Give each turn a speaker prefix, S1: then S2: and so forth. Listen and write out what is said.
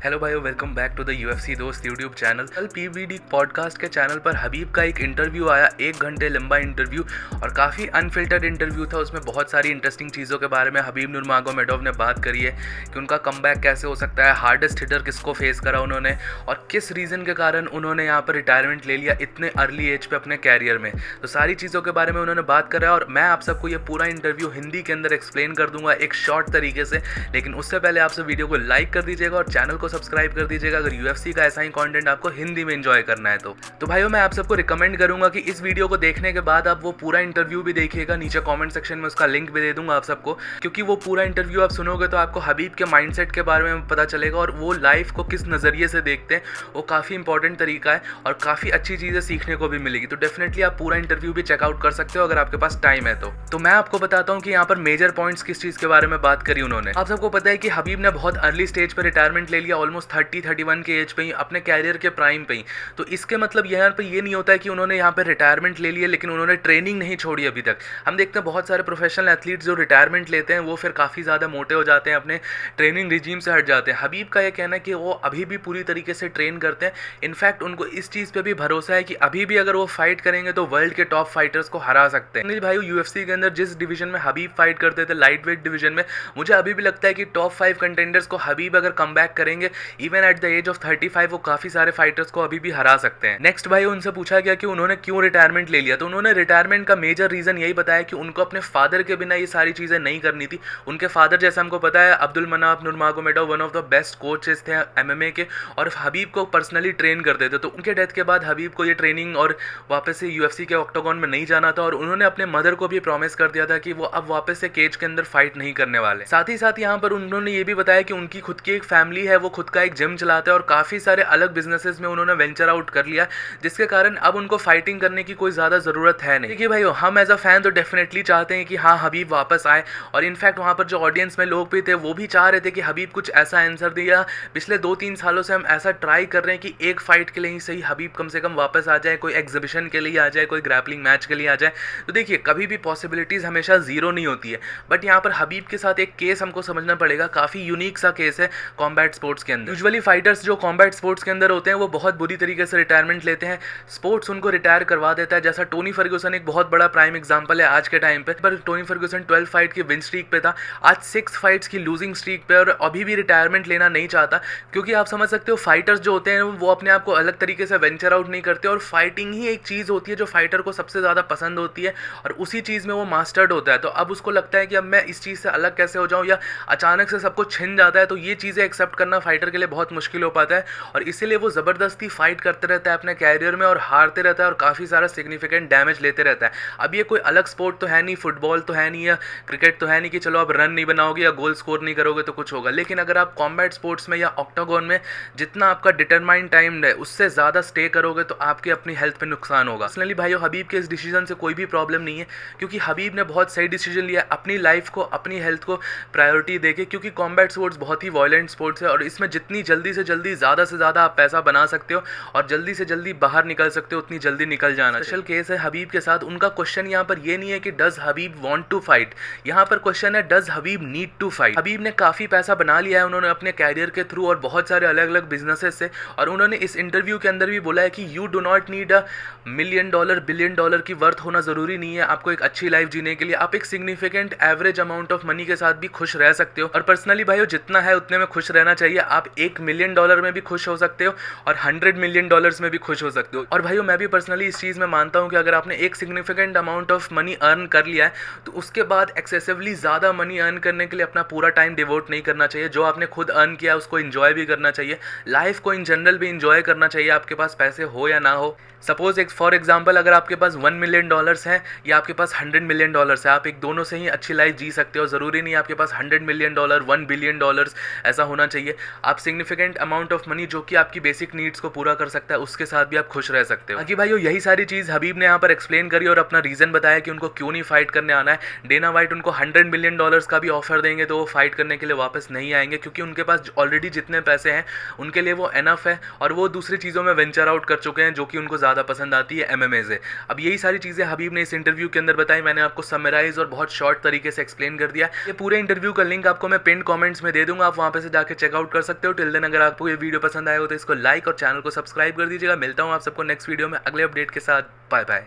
S1: Hello भाइयों, welcome back to the UFC दोस्त YouTube channel. कल पीवीडी पॉडकास्ट के चैनल पर हबीब का एक इंटरव्यू आया, 1 घंटे लंबा इंटरव्यू और काफ़ी अनफिल्टर्ड इंटरव्यू था। उसमें बहुत सारी इंटरेस्टिंग चीज़ों के बारे में हबीब नूरमागोमेडोव ने बात करी है कि उनका कमबैक कैसे हो सकता है, हार्डेस्ट हिटर किसको फेस करा उन्होंने और किस रीज़न के कारण उन्होंने यहाँ पर रिटायरमेंट ले लिया इतने अर्ली एज पे अपने कैरियर में। तो सारी चीज़ों के बारे में उन्होंने बात करा और मैं आप सबको ये पूरा इंटरव्यू हिंदी के अंदर एक्सप्लेन कर दूंगा एक शॉर्ट तरीके से। लेकिन उससे पहले आप सब वीडियो को लाइक कर दीजिएगा और चैनल को सब्सक्राइब कर दीजिएगा अगर यूएफसी का ऐसा ही कंटेंट आपको हिंदी में एंजॉय करना है तो भाइयों, मैं आप सबको रिकमेंड करूंगा कि इस वीडियो को देखने के बाद आप वो पूरा इंटरव्यू भी देखिएगा। नीचे कमेंट सेक्शन में उसका लिंक भी दे दूंगा आप सबको, क्योंकि वो पूरा इंटरव्यू आप सुनोगे तो आपको हबीब के माइंडसेट के बारे में पता चलेगा और वो लाइफ को किस नज़रिए से देखते हैं। वो काफ़ी इंपॉर्टेंट तरीका है और काफ़ी अच्छी चीज़ें सीखने को भी मिलेगी। तो डेफिनेटली आप पूरा इंटरव्यू भी चेकआउट कर सकते हो अगर आपके पास टाइम है तो मैं आपको बताता हूँ कि यहाँ पर मेजर पॉइंट्स किस चीज़ के बारे में बात करी उन्होंने। आप सबको पता है कि हबीब ने बहुत अर्ली स्टेज पर रिटायरमेंट ले लिया, ऑलमोस्ट 30-31 के एज पे ही, अपने कैरियर के प्राइम पे ही। तो इसके मतलब यहाँ पर ये नहीं होता है कि उन्होंने यहाँ पर रिटायरमेंट ले लिया लेकिन उन्होंने ट्रेनिंग नहीं छोड़ी अभी तक। हम देखते हैं बहुत सारे प्रोफेशनल एथलीट्स जो रिटायरमेंट लेते हैं वो फिर काफ़ी ज़्यादा मोटे हो जाते हैं, अपने ट्रेनिंग रिजीम से हट जाते हैं। हबीब का ये कहना है कि वो अभी भी पूरी तरीके से ट्रेन करते हैं। इनफैक्ट उनको इस चीज़ पे भी भरोसा है कि अभी भी अगर वो फाइट करेंगे तो वर्ल्ड के टॉप फाइटर्स को हरा सकते हैं। अनिल भाई, यूएफसी के अंदर जिस डिवीजन में हबीब फाइट करते थे, लाइट वेट डिवीजन में, मुझे अभी भी लगता है कि टॉप 5 कंटेंडर्स को हबीब अगर कम बैक करेंगे even at the age of 35, वो काफ़ी सारे फाइटर्स को अभी भी हरा सकते हैं। नेक्स्ट भाई, उनसे पूछा गया कि उन्होंने क्यों रिटायरमेंट ले लिया, तो उन्होंने रिटायरमेंट का मेजर रीज़न यही बताया कि उनको अपने फादर के बिना ये सारी चीज़ें नहीं करनी थी। उनके फादर, जैसे हमको पता है, Abdulmanap Nurmagomedov one of the best coaches थे एमएमए के और हबीब को पर्सनली ट्रेन करते थे। तो उनके डेथ के बाद हबीब को ये ट्रेनिंग और वापस से यूएफसी के ऑक्टागन में नहीं जाना था और उन्होंने अपने मदर को भी प्रॉमिस कर दिया था कि वो अब वापस से केज के अंदर फाइट नहीं करने वाले। साथ ही साथ यहाँ पर उन्होंने ये भी बताया कि उनकी खुद की एक फैमिली है, वो खुद का एक जिम चलाते हैं और काफ़ी सारे अलग बिजनेसेस में उन्होंने वेंचर आउट कर लिया, जिसके कारण अब उनको फाइटिंग करने की कोई ज़्यादा ज़रूरत है नहीं। देखिए भाई, हम एज अ फैन तो डेफिनेटली चाहते हैं कि हाँ, हबीब वापस आए और इनफैक्ट वहाँ पर जो ऑडियंस में लोग भी थे वो भी चाह रहे थे कि हबीब कुछ ऐसा आंसर दिया। पिछले 2-3 सालों से हम ऐसा ट्राई कर रहे हैं कि एक फाइट के लिए ही सही हबीब कम से कम वापस आ जाए, कोई एग्जीबिशन के लिए आ जाए, कोई ग्रैपलिंग मैच के लिए आ जाए। तो देखिए, कभी भी पॉसिबिलिटीज़ हमेशा जीरो नहीं होती है, बट यहाँ पर हबीब के साथ एक केस हमको समझना पड़ेगा, काफ़ी यूनिक सा केस है कॉम्बैट स्पोर्ट्स के अंदर। यूजुअली फाइटर्स जो कॉम्बैट स्पोर्ट्स के अंदर होते हैं वो बहुत बुरी तरीके से रिटायरमेंट लेते हैं, स्पोर्ट्स उनको रिटायर करवा देता है। जैसा टोनी फर्ग्यूसन एक बहुत बड़ा प्राइम एग्जांपल है आज के टाइम पे, पर टोनी फर्ग्यूसन 12 फाइट की विन स्ट्रीक पे था, आज 6 फाइट्स की लूजिंग स्ट्रीक पे और अभी भी रिटायरमेंट लेना नहीं चाहता। क्योंकि आप समझ सकते हो, फाइटर्स जो होते हैं वो अपने आप को अलग तरीके से वेंचर आउट नहीं करते और फाइटिंग ही एक चीज़ होती है जो फाइटर को सबसे ज़्यादा पसंद होती है और उसी चीज़ में वो मास्टर्ड होता है। तो अब उसको लगता है कि अब मैं इस चीज़ से अलग कैसे हो जाऊँ, या अचानक से सब कुछ छिन जाता है तो ये चीज़ें एक्सेप्ट करना फाइटर के लिए बहुत मुश्किल हो पाता है और इसीलिए वो ज़बरदस्ती फाइट करते रहता है अपने कैरियर में और हारते रहता है और काफ़ी सारा सिग्निफिकेंट डैमेज लेते रहता है। अब ये कोई अलग स्पोर्ट तो है नहीं, फुटबॉल तो है नहीं या क्रिकेट तो है नहीं कि चलो आप रन नहीं बनाओगे या गोल स्कोर नहीं करोगे तो कुछ होगा। लेकिन अगर आप कॉम्बैट स्पोर्ट्स में या ऑक्टागन में जितना आपका डिटरमाइंड टाइम है उससे ज़्यादा स्टे करोगे तो आपकी अपनी हेल्थ पे नुकसान होगा। पर्सनली भाइयों, हबीब के इस डिसीजन से कोई भी प्रॉब्लम नहीं है, क्योंकि हबीब ने बहुत सही डिसीजन लिया अपनी लाइफ को, अपनी हेल्थ को प्रायोरिटी देके। क्योंकि कॉम्बैट स्पोर्ट्स बहुत ही वायलेंट स्पोर्ट्स है और इसमें जितनी जल्दी से जल्दी ज़्यादा से ज़्यादा आप पैसा बना सकते हो और जल्दी से जल्दी बाहर निकल सकते हो, उतनी जल्दी निकल जाना। स्पेशल केस है हबीब के साथ। उनका क्वेश्चन यहाँ पर ये नहीं है कि does Khabib want to fight, यहाँ पर क्वेश्चन है does Khabib need to fight. Khabib ने काफ़ी पैसा बना लिया है उन्होंने अपने कैरियर के थ्रू और बहुत सारे अलग अलग बिजनेसेस से, और उन्होंने इस इंटरव्यू के अंदर भी बोला है कि you do not need $1 million $1 billion की वर्थ होना ज़रूरी नहीं है आपको एक अच्छी लाइफ जीने के लिए। आप एक significant average amount of money के साथ भी खुश रह सकते हो और पर्सनली भाइयों, जितना है उतने में खुश रहना चाहिए। आप $1 मिलियन में भी खुश हो सकते हो और $100 मिलियन में भी खुश हो सकते हो। और भाइयों, मैं भी पर्सनली इस चीज़ में मानता हूँ कि अगर आपने एक significant amount of money earn कर लिया है तो उसके बाद एक्सेसिवली ज़्यादा मनी अर्न करने के लिए अपना पूरा टाइम डिवोट नहीं करना चाहिए। जो आपने खुद अर्न किया उसको एंजॉय भी करना चाहिए, लाइफ को इन जनरल भी एंजॉय करना चाहिए, आपके पास पैसे हो या ना हो। सपोज एक फॉर एग्जांपल, अगर आपके पास $1 मिलियन है या आपके पास $100 मिलियन है, आप एक दोनों से ही अच्छी लाइफ जी सकते हो। ज़रूरी नहीं आपके पास $100 मिलियन $1 बिलियन ऐसा होना चाहिए। आप सिग्निफिकेंट अमाउंट ऑफ मनी जो कि आपकी बेसिक नीड्स को पूरा कर सकता है उसके साथ भी आप खुश रह सकते हो। बाकी भाइयों, यही सारी चीज़ हबीब ने यहाँ पर एक्सप्लेन करी और अपना रीज़न बताया कि उनको क्यों नहीं फाइट करने आना है। डेना वाइट उनको $100 मिलियन का भी ऑफर देंगे तो वो फाइट करने के लिए वापस नहीं आएंगे, क्योंकि उनके पास ऑलरेडी जितने पैसे हैं उनके लिए वो एनफ है और वो दूसरी चीज़ों में वेंचर आउट कर चुके हैं जो कि उनको ज़्यादा पसंद आती है, एमएमए से। अब यही सारी चीज़ें हबीब ने इस इंटरव्यू के अंदर बताई, मैंने आपको समराइज और बहुत शॉर्ट तरीके से एक्सप्लेन कर दिया। ये पूरे इंटरव्यू का लिंक आपको मैं पिन कमेंट्स में दे दूंगा, आप वहाँ पे से जाके चेकआउट कर सकते हो। टिल देन अगर आपको ये वीडियो पसंद आया हो तो इसको लाइक और चैनल को सब्सक्राइब कर दीजिएगा। मिलता हूँ आप सबको नेक्स्ट वीडियो में अगले अपडेट के साथ। Bye bye.